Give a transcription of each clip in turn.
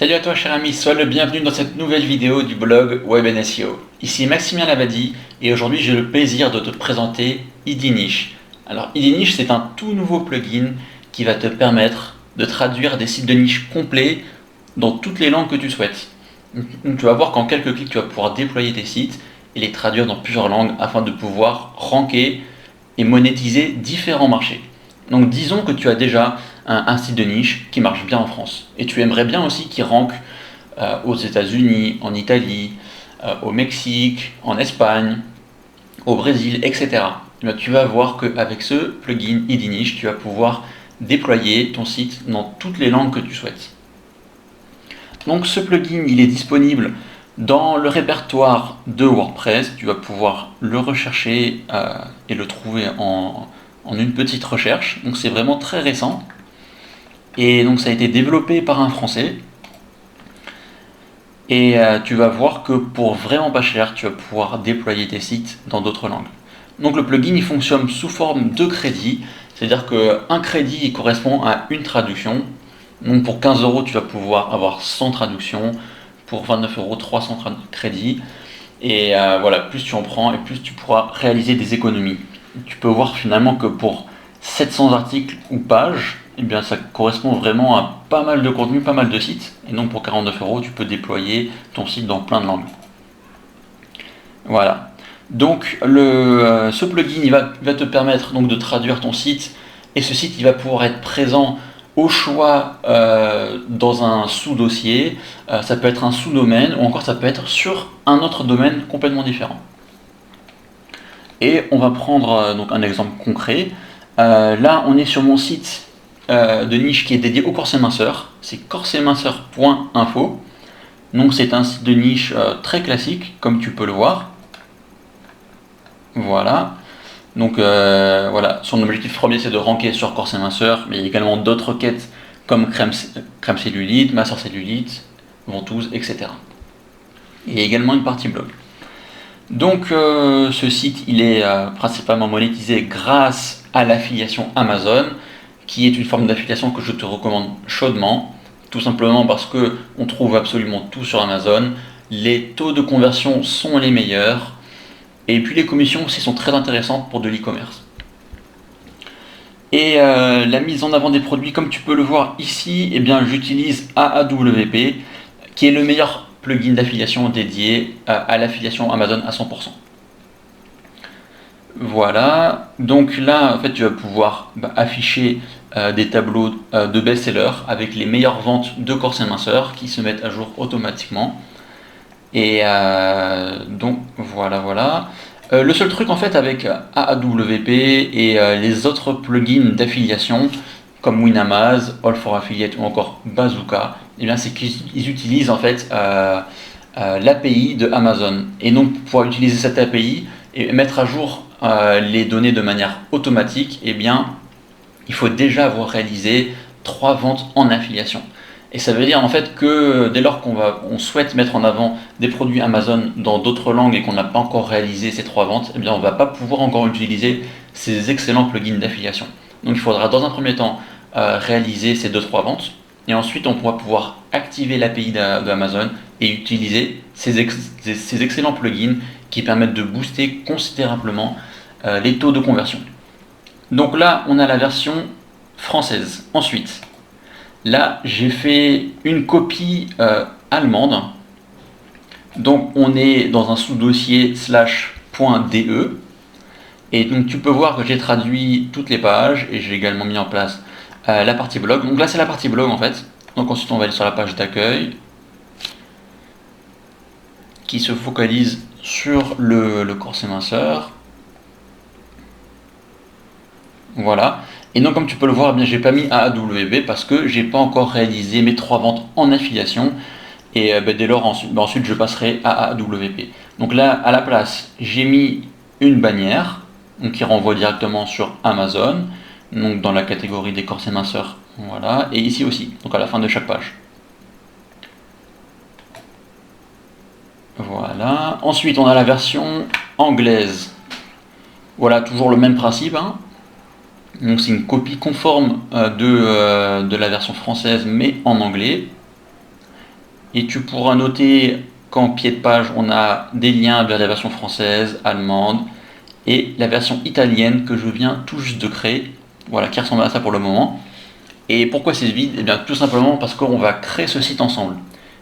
Salut à toi cher ami, sois le bienvenu dans cette nouvelle vidéo du blog Web SEO. Ici Maximien Lavadi et aujourd'hui j'ai le plaisir de te présenter Idinish. Alors Idinish, c'est un tout nouveau plugin qui va te permettre de traduire des sites de niche complets dans toutes les langues que tu souhaites. Donc, tu vas voir qu'en quelques clics tu vas pouvoir déployer tes sites et les traduire dans plusieurs langues afin de pouvoir ranker et monétiser différents marchés. Donc disons que tu as déjà un site de niche qui marche bien en France et tu aimerais bien aussi qu'il rank aux États-Unis, en Italie, au Mexique, en Espagne, au Brésil, etc. Et bien, tu vas voir qu'avec ce plugin Idinish, tu vas pouvoir déployer ton site dans toutes les langues que tu souhaites. Donc ce plugin, il est disponible dans le répertoire de WordPress. Tu vas pouvoir le rechercher et le trouver en une petite recherche. Donc c'est vraiment très récent. Et donc ça a été développé par un Français. Et tu vas voir que pour vraiment pas cher, tu vas pouvoir déployer tes sites dans d'autres langues. Donc le plugin il fonctionne sous forme de crédit, c'est-à-dire qu'un crédit correspond à une traduction. Donc pour 15 €, tu vas pouvoir avoir 100 traductions, pour 29 €, 300 crédits. Et voilà, plus tu en prends et plus tu pourras réaliser des économies. Tu peux voir finalement que pour 700 articles ou pages, eh bien, ça correspond vraiment à pas mal de contenu, pas mal de sites. Et donc pour 49 €, tu peux déployer ton site dans plein de langues. Voilà. Donc ce plugin il va te permettre donc de traduire ton site. Et ce site il va pouvoir être présent au choix dans un sous-dossier. Ça peut être un sous-domaine ou encore ça peut être sur un autre domaine complètement différent. Et on va prendre donc un exemple concret. Là on est sur mon site de niche qui est dédié aux corsets minceurs, c'est corsetminceur.info. Donc c'est un site de niche très classique comme tu peux le voir. Voilà. Donc voilà, son objectif premier c'est de ranker sur corset minceur, mais il y a également d'autres quêtes comme crème cellulite, masseur cellulite, ventouse, etc. Il y a également une partie blog. Donc ce site il est principalement monétisé grâce à l'affiliation Amazon, qui est une forme d'affiliation que je te recommande chaudement, tout simplement parce que on trouve absolument tout sur Amazon, les taux de conversion sont les meilleurs, et puis les commissions aussi sont très intéressantes pour de l'e-commerce. Et la mise en avant des produits, comme tu peux le voir ici, eh bien j'utilise AAWP, qui est le meilleur plugin d'affiliation dédié à l'affiliation Amazon à 100%. Voilà, donc là en fait tu vas pouvoir afficher des tableaux de best-sellers avec les meilleures ventes de corsets minceurs qui se mettent à jour automatiquement. Et donc voilà. Le seul truc en fait avec AAWP et les autres plugins d'affiliation comme Winamaz, All for Affiliate ou encore Bazooka, eh bien c'est qu'ils utilisent en fait l'API de Amazon. Et donc pour pouvoir utiliser cette API et mettre à jour les données de manière automatique, eh bien il faut déjà avoir réalisé 3 ventes en affiliation. Et ça veut dire en fait que dès lors qu'on souhaite mettre en avant des produits Amazon dans d'autres langues et qu'on n'a pas encore réalisé ces 3 ventes, eh bien on ne va pas pouvoir encore utiliser ces excellents plugins d'affiliation. Donc il faudra dans un premier temps réaliser ces 2-3 ventes et ensuite on pourra pouvoir activer l'API d'Amazon et utiliser ces excellents plugins qui permettent de booster considérablement les taux de conversion. Donc là on a la version française. Ensuite, là, j'ai fait une copie allemande. Donc, on est dans un sous-dossier /.de. Et donc, tu peux voir que j'ai traduit toutes les pages et j'ai également mis en place la partie blog. Donc là, c'est la partie blog en fait. Donc ensuite, on va aller sur la page d'accueil qui se focalise sur le corset minceur. Voilà. Et donc comme tu peux le voir, eh bien j'ai pas mis AAWP parce que j'ai pas encore réalisé mes 3 ventes en affiliation. Et dès lors ensuite je passerai à AAWP. Donc là à la place j'ai mis une bannière donc, qui renvoie directement sur Amazon, donc dans la catégorie des corsets minceurs. Voilà. Et ici aussi, donc à la fin de chaque page. Voilà. Ensuite on a la version anglaise. Voilà, toujours le même principe, hein. Donc c'est une copie conforme de la version française mais en anglais. Et tu pourras noter qu'en pied de page, on a des liens vers la version française, allemande et la version italienne que je viens tout juste de créer. Voilà, qui ressemble à ça pour le moment. Et pourquoi c'est vide? Eh bien, tout simplement parce qu'on va créer ce site ensemble.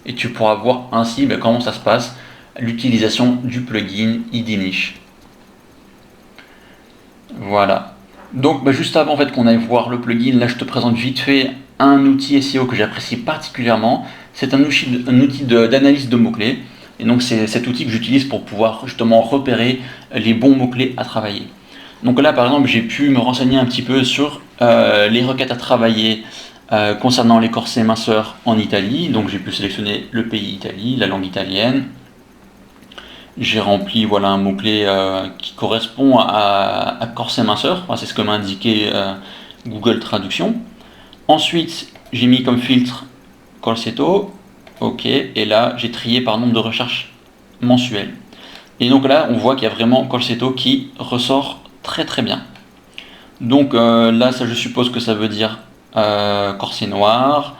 Et tu pourras voir ainsi comment ça se passe, l'utilisation du plugin IDNiche. Voilà. Donc juste avant en fait, qu'on aille voir le plugin, là je te présente vite fait un outil SEO que j'apprécie particulièrement. C'est un outil d'analyse de mots-clés. Et donc c'est cet outil que j'utilise pour pouvoir justement repérer les bons mots-clés à travailler. Donc là par exemple j'ai pu me renseigner un petit peu sur les requêtes à travailler concernant les corsets minceurs en Italie. Donc j'ai pu sélectionner le pays Italie, la langue italienne. J'ai rempli voilà, un mot-clé qui correspond à corset minceur, enfin, c'est ce que m'a indiqué Google Traduction. Ensuite, j'ai mis comme filtre corsetto, ok, et là j'ai trié par nombre de recherches mensuelles. Et donc là, on voit qu'il y a vraiment corsetto qui ressort très très bien. Donc là, ça, je suppose que ça veut dire corset noir,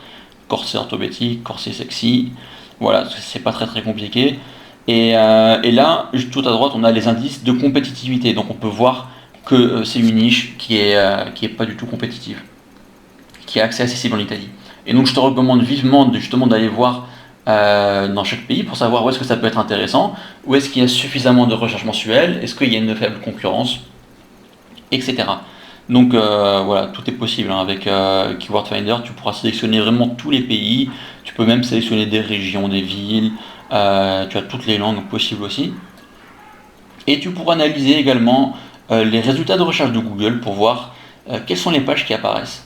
corset orthopédique, corset sexy. Voilà, c'est pas très très compliqué. Et là, tout à droite, on a les indices de compétitivité. Donc on peut voir que c'est une niche qui est pas du tout compétitive, qui est accessible en Italie. Et donc je te recommande vivement justement d'aller voir dans chaque pays pour savoir où est-ce que ça peut être intéressant, où est-ce qu'il y a suffisamment de recherches mensuelles, est-ce qu'il y a une faible concurrence, etc. Donc voilà, tout est possible hein, avec Keyword Finder. Tu pourras sélectionner vraiment tous les pays, tu peux même sélectionner des régions, des villes, tu as toutes les langues possibles aussi. Et tu pourras analyser également les résultats de recherche de Google pour voir quelles sont les pages qui apparaissent.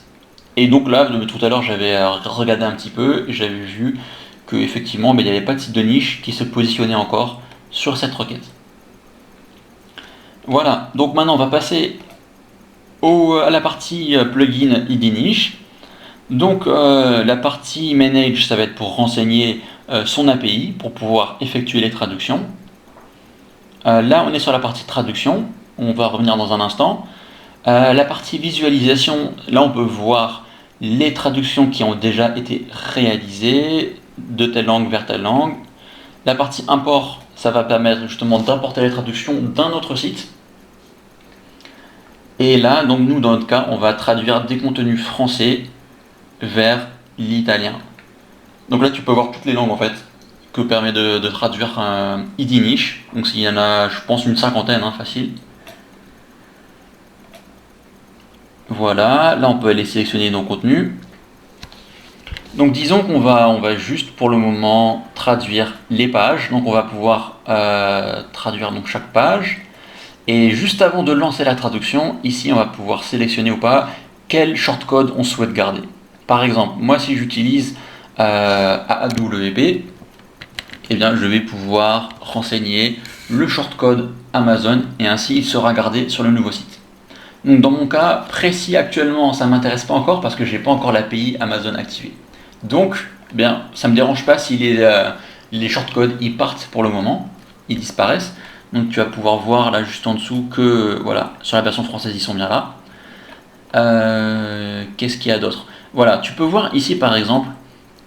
Et donc là, tout à l'heure, j'avais regardé un petit peu et j'avais vu qu'effectivement, il n'y avait pas de site de niche qui se positionnait encore sur cette requête. Voilà, donc maintenant on va passer à la partie plugin IDNiche. Donc la partie manage, ça va être pour renseigner son API, pour pouvoir effectuer les traductions. Là, on est sur la partie traduction, on va revenir dans un instant. La partie visualisation, là on peut voir les traductions qui ont déjà été réalisées de telle langue vers telle langue. La partie import, ça va permettre justement d'importer les traductions d'un autre site. Et là, donc nous dans notre cas, on va traduire des contenus français vers l'italien. Donc là, tu peux voir toutes les langues en fait que permet de traduire un IDNiche. Donc s'il y en a, je pense, une cinquantaine, hein, facile. Voilà, là on peut aller sélectionner nos contenus. Donc disons on va juste pour le moment traduire les pages. Donc on va pouvoir traduire donc chaque page. Et juste avant de lancer la traduction, ici on va pouvoir sélectionner ou pas quel shortcode on souhaite garder. Par exemple, moi si j'utilise AWP, eh bien je vais pouvoir renseigner le shortcode Amazon et ainsi il sera gardé sur le nouveau site. Donc dans mon cas précis actuellement, ça ne m'intéresse pas encore parce que je n'ai pas encore l'API Amazon activée. Donc, eh bien, ça ne me dérange pas si les shortcodes ils partent pour le moment, ils disparaissent. Donc tu vas pouvoir voir là juste en dessous que voilà, sur la version française ils sont bien là. Qu'est-ce qu'il y a d'autre? Voilà, tu peux voir ici par exemple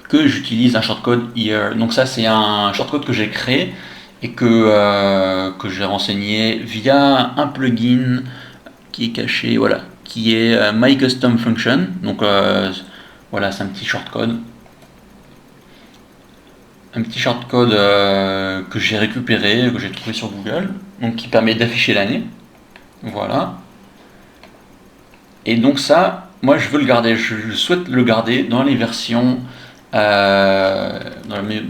que j'utilise un shortcode here. Donc ça c'est un shortcode que j'ai créé et que j'ai renseigné via un plugin qui est caché, voilà, qui est My Custom Function. Donc voilà, c'est un petit shortcode. Un petit shortcode que j'ai récupéré, que j'ai trouvé sur Google, donc qui permet d'afficher l'année. Voilà. Et donc ça, moi je veux le garder, je souhaite le garder dans les versions, dans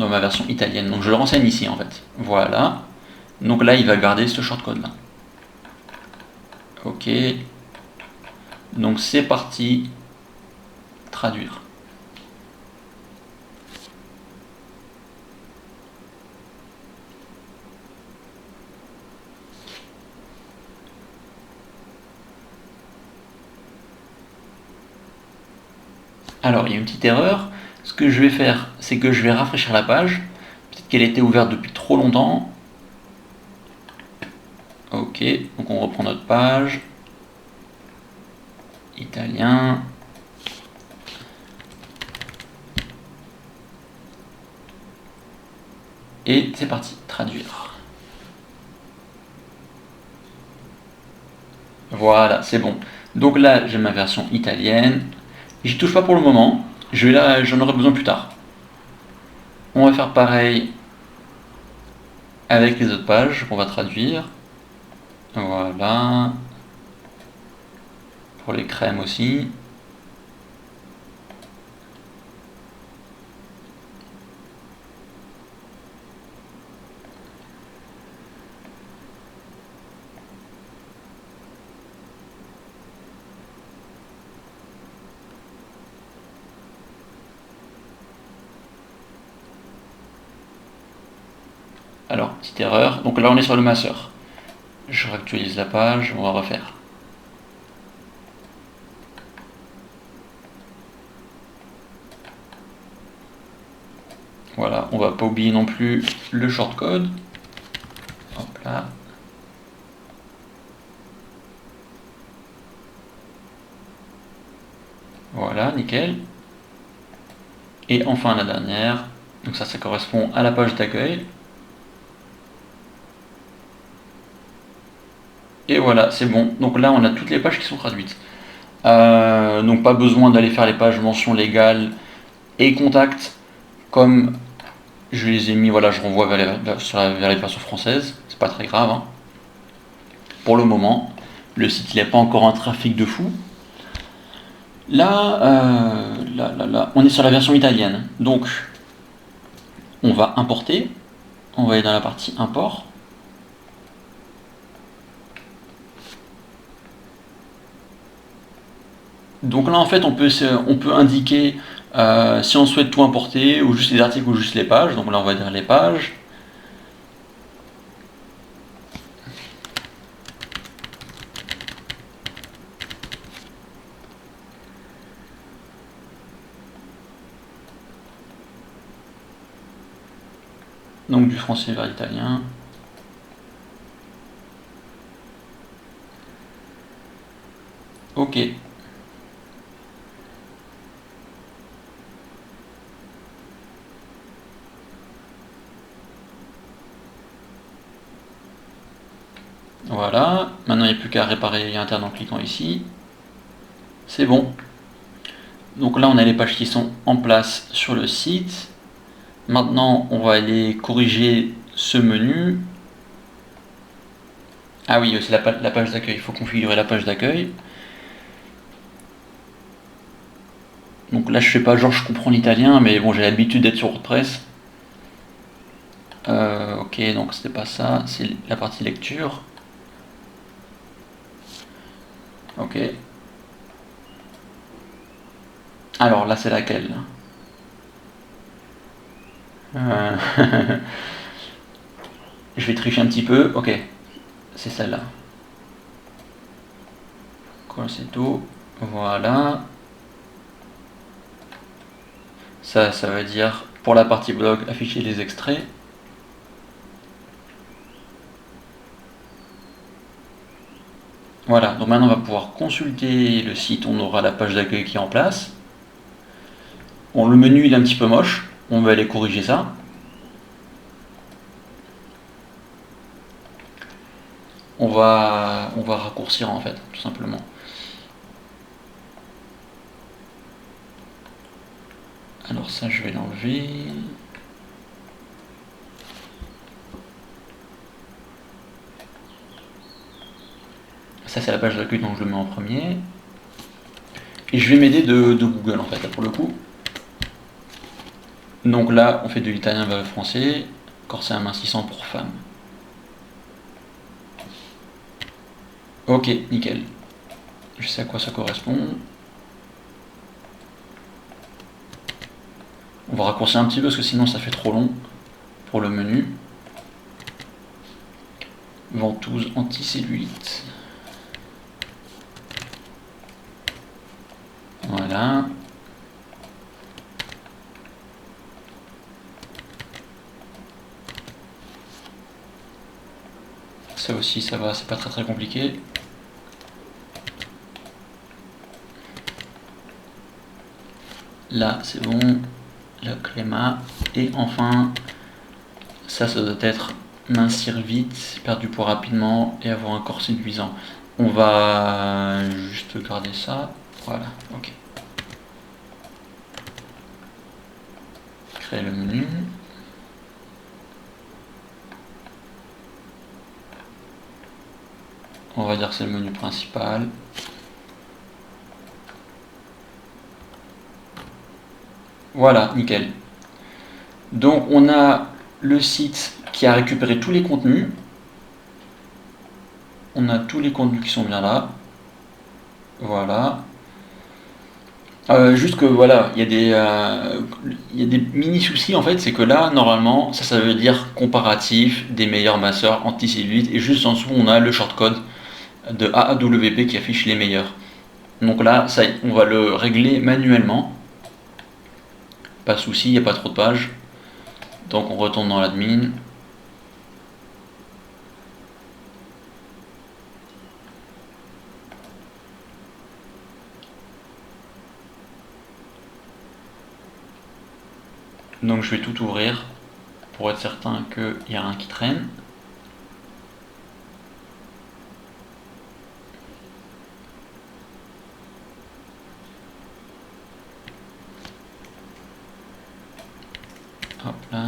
ma version italienne. Donc je le renseigne ici en fait. Voilà. Donc là il va garder ce shortcode là. Ok. Donc c'est parti. Traduire. Alors, il y a une petite erreur. Ce que je vais faire, c'est que je vais rafraîchir la page. Peut-être qu'elle était ouverte depuis trop longtemps. Ok, donc on reprend notre page. Italien. Et c'est parti, traduire. Voilà, c'est bon. Donc là, j'ai ma version italienne. J'y touche pas pour le moment. J'en aurai besoin plus tard. On va faire pareil avec les autres pages qu'on va traduire. Voilà. Pour les crèmes aussi. Alors, petite erreur. Donc là, on est sur le masseur. Je réactualise la page, on va refaire. Voilà, on va pas oublier non plus le shortcode. Hop là. Voilà, nickel. Et enfin la dernière. Donc ça correspond à la page d'accueil. Et voilà, c'est bon. Donc là, on a toutes les pages qui sont traduites. Donc pas besoin d'aller faire les pages mention légale et contact comme je les ai mis. Voilà, je renvoie vers les versions françaises. C'est pas très grave. Hein. Pour le moment, le site il n'a pas encore un trafic de fou. Là, on est sur la version italienne. Donc, on va importer. On va aller dans la partie import. Donc là, en fait, on peut indiquer si on souhaite tout importer, ou juste les articles, ou juste les pages. Donc là, on va dire les pages. Donc du français vers l'italien. Ok. Voilà. Maintenant, il n'y a plus qu'à réparer les liens internes en cliquant ici. C'est bon. Donc là, on a les pages qui sont en place sur le site. Maintenant, on va aller corriger ce menu. Ah oui, c'est la page d'accueil. Il faut configurer la page d'accueil. Donc là, je fais pas genre je comprends l'italien, mais bon, j'ai l'habitude d'être sur WordPress. Ok, donc c'était pas ça, c'est la partie lecture. Ok. Alors là, c'est laquelle? Euh, Je vais tricher un petit peu. Ok, c'est celle-là. C'est tout. Voilà. Ça veut dire pour la partie blog afficher les extraits. Voilà, donc maintenant on va pouvoir consulter le site, on aura la page d'accueil qui est en place. Bon, le menu il est un petit peu moche, on va aller corriger ça. On va raccourcir en fait, tout simplement. Alors ça je vais l'enlever. Ça c'est la page d'accueil, donc je le mets en premier. Et je vais m'aider de Google en fait, là, pour le coup. Donc là on fait de l'italien vers le français, corset amincissant pour femmes. Ok, nickel. Je sais à quoi ça correspond. On va raccourcir un petit peu parce que sinon ça fait trop long pour le menu. Ventouse anti-cellulite. Voilà. Ça aussi ça va, c'est pas très compliqué. Là c'est bon. Le créma. Et enfin Ça doit être mincir vite, perdre du poids rapidement et avoir un corps séduisant. On va juste garder ça. Voilà, ok. Créer le menu. On va dire que c'est le menu principal. Voilà, nickel. Donc on a le site qui a récupéré tous les contenus. On a tous les contenus qui sont bien là. Voilà. Juste que voilà, il y a des mini soucis en fait, c'est que là, normalement, ça veut dire comparatif des meilleurs masseurs anti-cellulite, et juste en dessous, on a le shortcode de AAWP qui affiche les meilleurs. Donc là, ça, on va le régler manuellement. Pas de souci, il n'y a pas trop de pages. Donc on retourne dans l'admin. Donc je vais tout ouvrir pour être certain qu'il n'y a rien qui traîne. Hop là.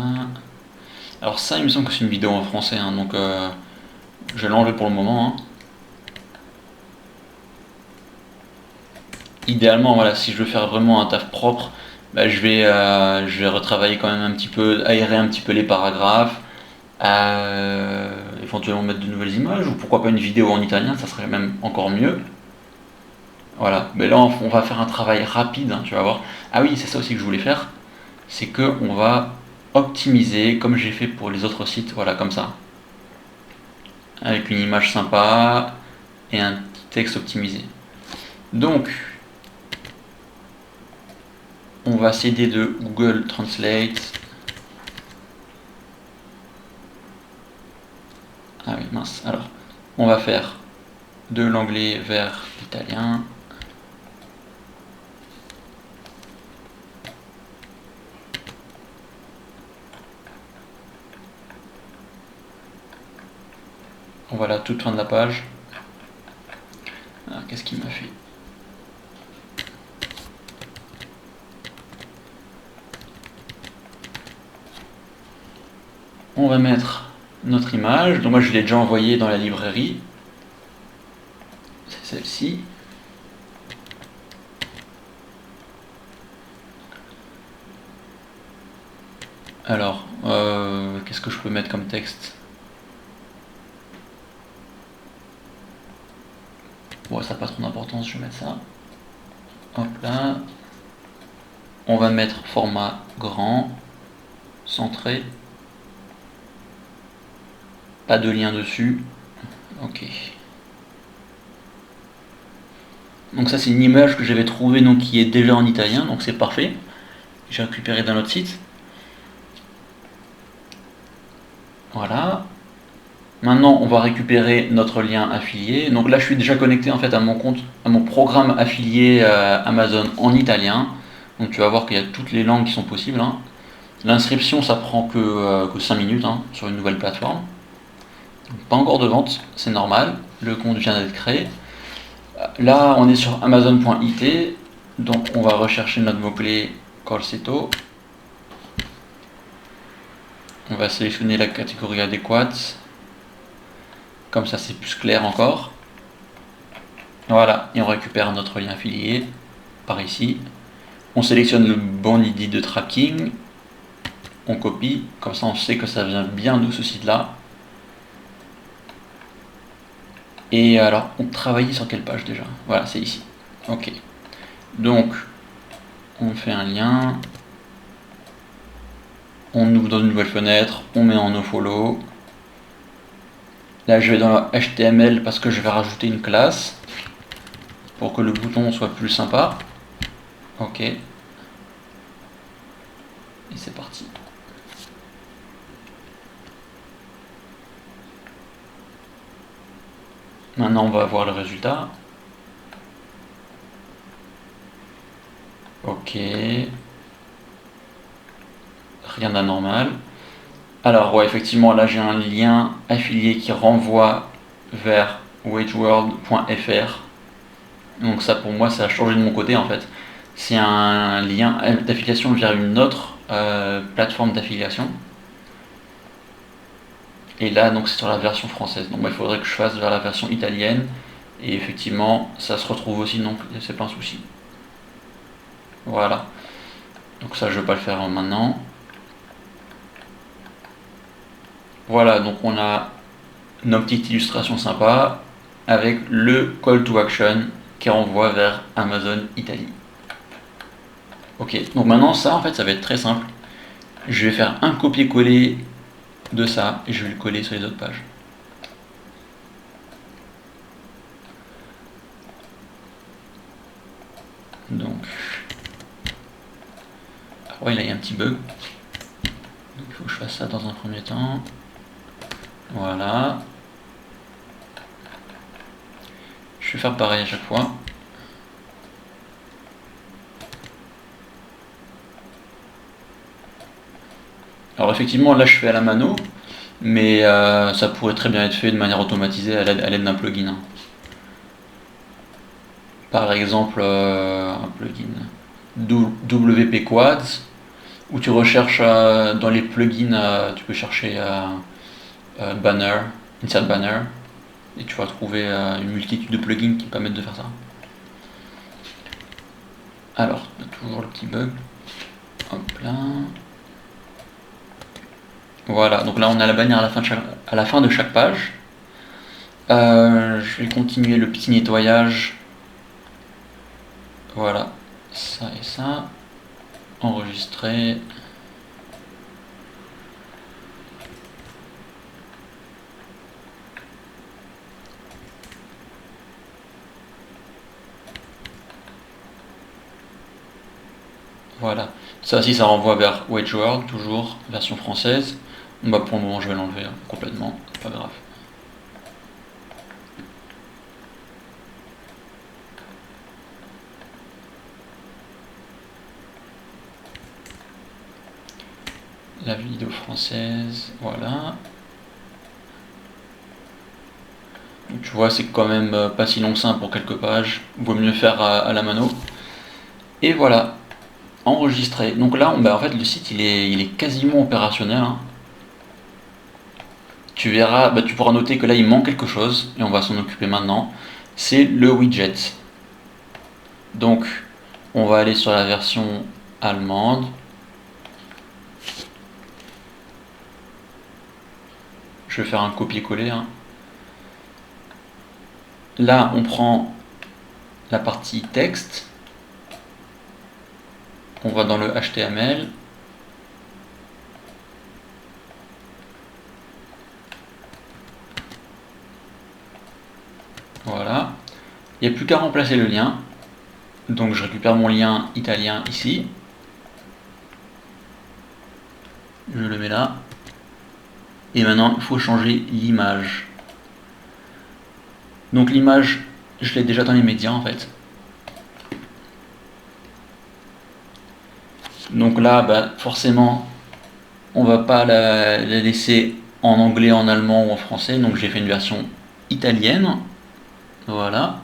Alors ça, il me semble que c'est une vidéo en français, hein, donc je vais l'enlever pour le moment. Hein. Idéalement, voilà, si je veux faire vraiment un taf propre, bah, je vais retravailler quand même un petit peu, aérer un petit peu les paragraphes, éventuellement mettre de nouvelles images, ou pourquoi pas une vidéo en italien, ça serait même encore mieux. Voilà, mais là on va faire un travail rapide, hein, tu vas voir. Ah oui, c'est ça aussi que je voulais faire, c'est que on va optimiser comme j'ai fait pour les autres sites, voilà, comme ça. Avec une image sympa et un petit texte optimisé. Donc, on va s'aider de Google Translate. Ah oui, mince. Alors, on va faire de l'anglais vers l'italien. Voilà, toute fin de la page. Alors, qu'est-ce qu'il m'a fait? On va mettre notre image. Donc moi, je l'ai déjà envoyée dans la librairie. C'est celle-ci. Alors, qu'est-ce que je peux mettre comme texte? Bon, ça n'a pas trop d'importance, je vais mettre ça. Hop là. On va mettre format grand, centré. Pas de lien dessus. Ok. Donc ça c'est une image que j'avais trouvée donc qui est déjà en italien, donc c'est parfait. J'ai récupéré d'un autre site. Voilà. Maintenant on va récupérer notre lien affilié. Donc là je suis déjà connecté en fait à mon compte, à mon programme affilié Amazon en italien. Donc tu vas voir qu'il y a toutes les langues qui sont possibles. Hein. L'inscription ça prend que 5 minutes hein, sur une nouvelle plateforme. Pas encore de vente, c'est normal. Le compte vient d'être créé. Là, on est sur Amazon.it, donc on va rechercher notre mot-clé Corsetto. On va sélectionner la catégorie adéquate. Comme ça, c'est plus clair encore. Voilà, et on récupère notre lien affilié par ici. On sélectionne le bon ID de tracking. On copie, comme ça on sait que ça vient bien de ce site-là. Et alors, on travaillait sur quelle page déjà? Voilà, c'est ici. Ok. Donc, on fait un lien. On ouvre dans une nouvelle fenêtre. On met en nofollow. Là, je vais dans HTML parce que je vais rajouter une classe pour que le bouton soit plus sympa. Ok. Et c'est parti. Maintenant, on va voir le résultat. Ok. Rien d'anormal. Alors ouais, effectivement, là j'ai un lien affilié qui renvoie vers wageworld.fr. Donc ça pour moi ça a changé de mon côté en fait. C'est un lien d'affiliation vers une autre plateforme d'affiliation. Et là donc c'est sur la version française. Donc il faudrait que je fasse vers la version italienne. Et effectivement ça se retrouve aussi, donc c'est pas un souci. Voilà. Donc ça je vais pas le faire maintenant. Voilà, donc on a nos petites illustrations sympas avec le call to action qui renvoie vers Amazon Italie. Ok, donc maintenant ça en fait ça va être très simple. Je vais faire un copier-coller de ça et je vais le coller sur les autres pages. Donc, alors ouais, là il y a un petit bug. Donc il faut que je fasse ça dans un premier temps. Voilà. Je vais faire pareil à chaque fois. Alors effectivement là je fais à la mano, mais ça pourrait très bien être fait de manière automatisée à l'aide d'un plugin. Par exemple un plugin WP Quads, où tu recherches dans les plugins, tu peux chercher banner, insert banner, et tu vas trouver une multitude de plugins qui permettent de faire ça. Alors, on a toujours le petit bug. Hop là. Voilà, donc là on a la bannière à la fin de chaque page. Je vais continuer le petit nettoyage. Voilà, ça et ça. Enregistrer. Voilà. Ça aussi, ça renvoie vers WageWorld, toujours, version française. Bah, pour le moment, je vais l'enlever complètement, c'est pas grave. La vidéo française, voilà. Donc, tu vois, c'est quand même pas si long que ça pour quelques pages. Vaut mieux faire à la mano. Et voilà, enregistré. Donc là, en fait, le site, il est quasiment opérationnel, hein. Tu verras, tu pourras noter que là, il manque quelque chose, et on va s'en occuper maintenant. C'est le widget. Donc, on va aller sur la version allemande. Je vais faire un copier-coller, hein. Là, on prend la partie texte. On va dans le HTML. Voilà. Il n'y a plus qu'à remplacer le lien. Donc je récupère mon lien italien ici. Je le mets là. Et maintenant, il faut changer l'image. Donc l'image, je l'ai déjà dans les médias en fait. Donc là, forcément, on va pas la laisser en anglais, en allemand ou en français. Donc j'ai fait une version italienne. Voilà.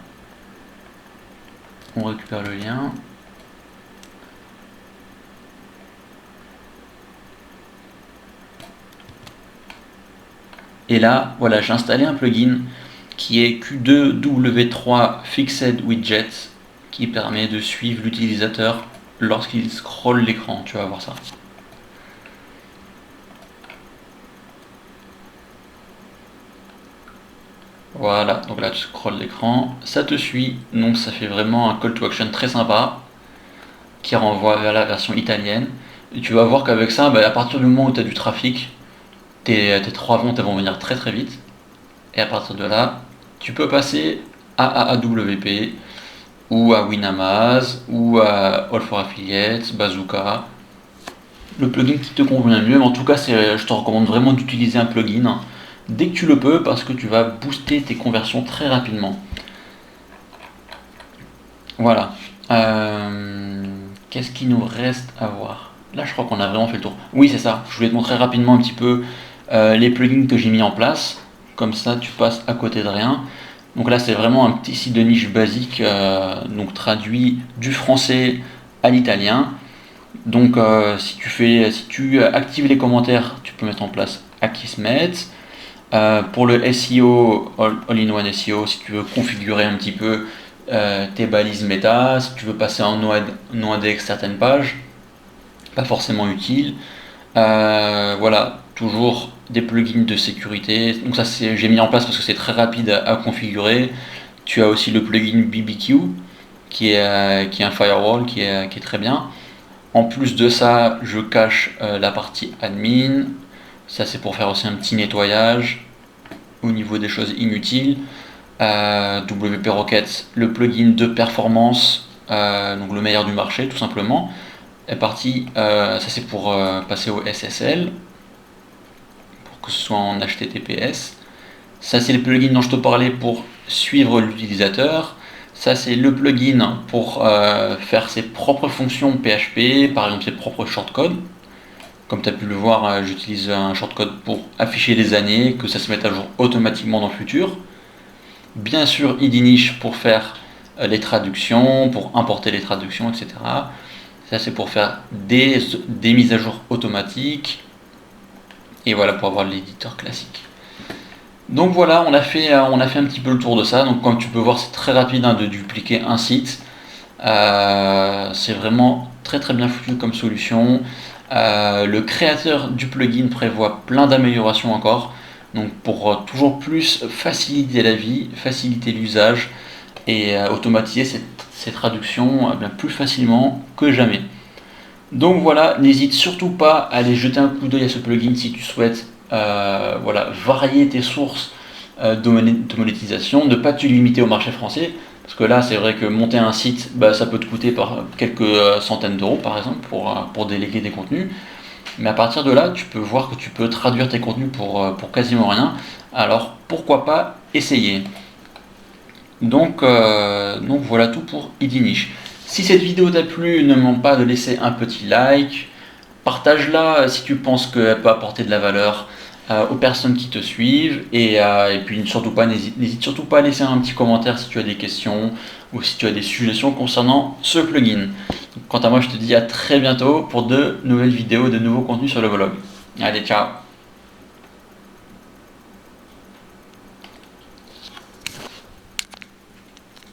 On récupère le lien. Et là, voilà, j'ai installé un plugin qui est Q2W3 Fixed Widget qui permet de suivre l'utilisateur lorsqu'il scrolle l'écran. Tu vas voir ça. Voilà, donc là tu scrolles l'écran, ça te suit, donc ça fait vraiment un call to action très sympa qui renvoie vers la version italienne. Et tu vas voir qu'avec ça, à partir du moment où tu as du trafic, tes 3 ventes elles vont venir très très vite. Et à partir de là, tu peux passer à AAWP ou à Winamaz ou à All for Affiliates, Bazooka, le plugin qui te convient mieux. Mais en tout cas, je te recommande vraiment d'utiliser un plugin dès que tu le peux parce que tu vas booster tes conversions très rapidement. Voilà. Qu'est-ce qu'il nous reste à voir? là je crois qu'on a vraiment fait le tour. Oui, c'est ça, je voulais te montrer rapidement un petit peu les plugins que j'ai mis en place. Comme ça, tu passes à côté de rien. Donc là, c'est vraiment un petit site de niche basique, donc traduit du français à l'italien. Donc si tu actives les commentaires, tu peux mettre en place Akismet. Pour le SEO, All-in-One SEO, si tu veux configurer un petit peu tes balises méta, si tu veux passer en no-index certaines pages, pas forcément utile. Voilà, toujours des plugins de sécurité. Donc ça, j'ai mis en place parce que c'est très rapide à configurer. Tu as aussi le plugin BBQ qui est un firewall qui est très bien. En plus de ça, je cache la partie admin. Ça, c'est pour faire aussi un petit nettoyage au niveau des choses inutiles. WP Rocket, le plugin de performance, donc le meilleur du marché tout simplement, est parti. Ça, c'est pour passer au SSL, pour que ce soit en HTTPS. Ça, c'est le plugin dont je te parlais pour suivre l'utilisateur. Ça, c'est le plugin pour faire ses propres fonctions PHP, par exemple ses propres shortcodes. Comme tu as pu le voir, j'utilise un shortcode pour afficher les années, que ça se mette à jour automatiquement dans le futur. Bien sûr, idnish pour faire les traductions, pour importer les traductions, etc. Ça, c'est pour faire des mises à jour automatiques. Et voilà, pour avoir l'éditeur classique. Donc voilà, on a fait un petit peu le tour de ça. Donc comme tu peux voir, c'est très rapide de dupliquer un site. C'est vraiment très très bien foutu comme solution. Le créateur du plugin prévoit plein d'améliorations encore. Donc pour toujours plus faciliter la vie, faciliter l'usage et automatiser ces traductions bien plus facilement que jamais. Donc voilà, n'hésite surtout pas à aller jeter un coup d'œil à ce plugin si tu souhaites varier tes sources de monétisation, ne pas te limiter au marché français, parce que là c'est vrai que monter un site, ça peut te coûter par quelques centaines d'euros par exemple pour déléguer des contenus, mais à partir de là tu peux voir que tu peux traduire tes contenus pour quasiment rien, alors pourquoi pas essayer. Donc voilà tout pour Idinish. Si cette vidéo t'a plu, ne manque pas de laisser un petit like, partage-la si tu penses qu'elle peut apporter de la valeur aux personnes qui te suivent et puis n'hésite surtout pas à laisser un petit commentaire si tu as des questions ou si tu as des suggestions concernant ce plugin. Quant à moi, je te dis à très bientôt pour de nouvelles vidéos, de nouveaux contenus sur le blog. Allez, ciao!